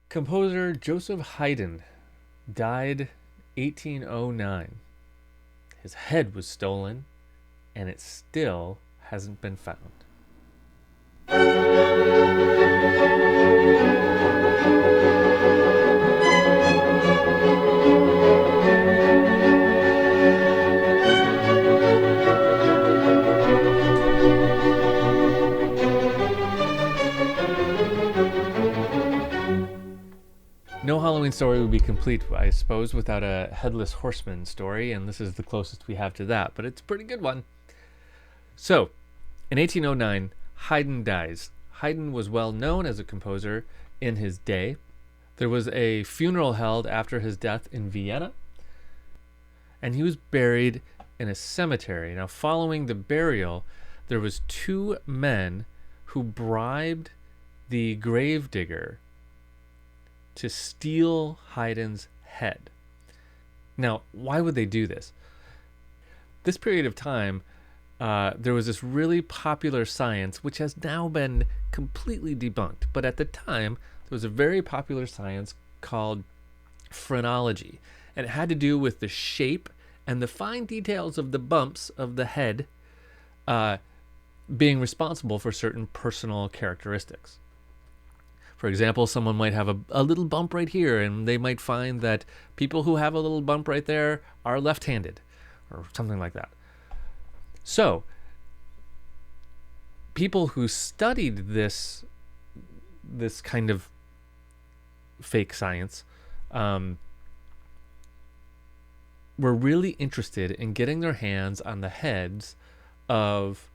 Composer Joseph Haydn died 1809. His head was stolen, and it still hasn't been found. No Halloween story would be complete, I suppose, without a headless horseman story, and this is the closest we have to that, but it's a pretty good one. So, in 1809, Haydn dies. Haydn was well known as a composer in his day. There was a funeral held after his death in Vienna, and he was buried in a cemetery. Now, following the burial, there was two men who bribed the gravedigger to steal Haydn's head. Now, why would they do this? This period of time, there was this really popular science, which has now been completely debunked. But at the time, there was a very popular science called phrenology. And it had to do with the shape and the fine details of the bumps of the head being responsible for certain personal characteristics. For example, someone might have a little bump right here, and they might find that people who have a little bump right there are left-handed, or something like that. So, people who studied this kind of fake science were really interested in getting their hands on the heads of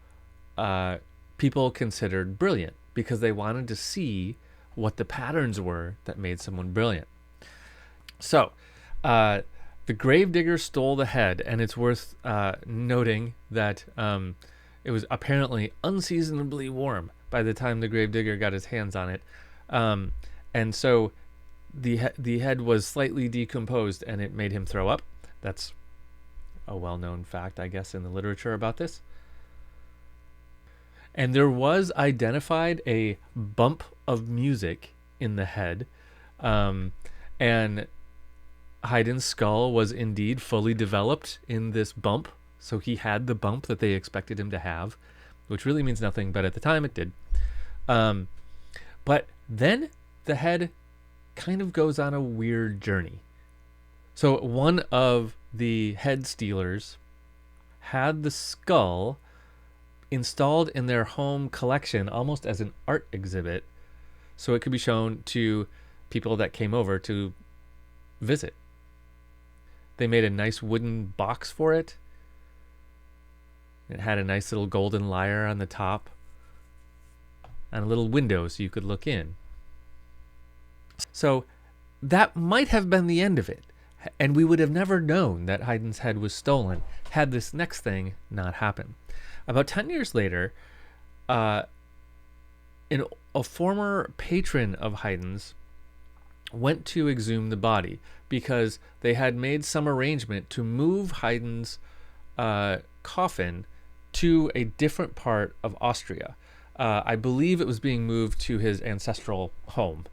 people considered brilliant, because they wanted to see what the patterns were that made someone brilliant. So, the gravedigger stole the head, and it's worth noting that it was apparently unseasonably warm by the time the gravedigger got his hands on it. And so the head was slightly decomposed, and it made him throw up. That's a well-known fact, I guess, in the literature about this. And there was identified a bump of music in the head. And Haydn's skull was indeed fully developed in this bump. So he had the bump that they expected him to have, which really means nothing, but at the time it did. But then the head kind of goes on a weird journey. So one of the head stealers had the skull installed in their home collection almost as an art exhibit, so it could be shown to people that came over to visit. They made a nice wooden box for it. It had a nice little golden lyre on the top and a little window so you could look in. So that might have been the end of it, and we would have never known that Haydn's head was stolen had this next thing not happened. About 10 years later, a former patron of Haydn's went to exhume the body because they had made some arrangement to move Haydn's coffin to a different part of Austria. I believe it was being moved to his ancestral home.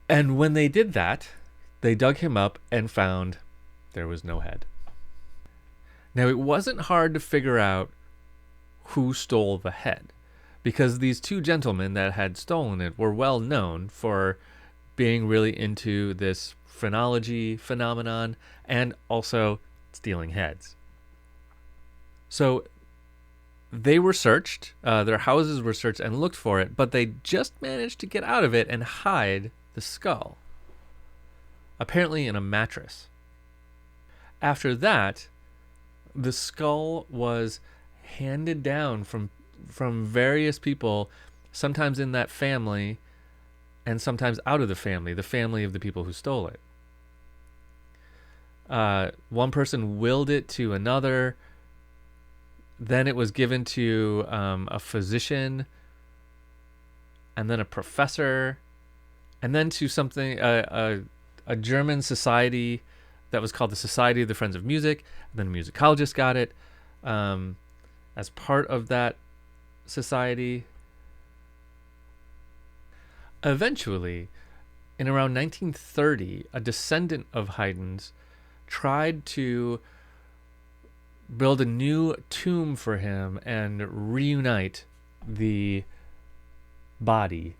And when they did that, they dug him up and found there was no head. Now, it wasn't hard to figure out who stole the head, because these two gentlemen that had stolen it were well known for being really into this phrenology phenomenon and also stealing heads. So they were searched, their houses were searched and looked for it, but they just managed to get out of it and hide the skull, apparently in a mattress. After that, the skull was handed down from various people, sometimes in that family and sometimes out of the family of the people who stole it. One person willed it to another. Then it was given to a physician, and then a professor, and then to something a German society that was called the Society of the Friends of Music. And then a musicologist got it as part of that society. Eventually, in around 1930, a descendant of Haydn's tried to build a new tomb for him and reunite the body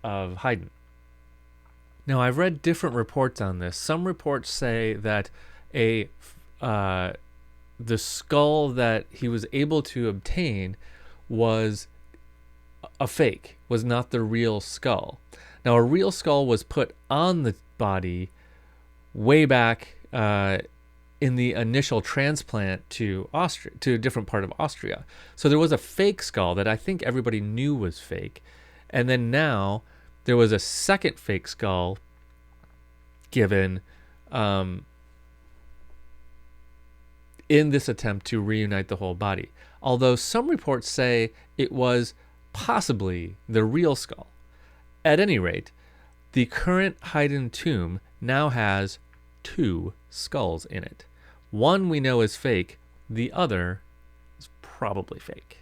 of Haydn. Now, I've read different reports on this. Some reports say that the skull that he was able to obtain was a fake, was not the real skull. Now, a real skull was put on the body way back in the initial transplant to Austria, to a different part of Austria. So there was a fake skull that I think everybody knew was fake. And then now there was a second fake skull given in this attempt to reunite the whole body. Although some reports say it was possibly the real skull. At any rate, the current Haydn tomb now has 2 skulls in it. One we know is fake, the other is probably fake.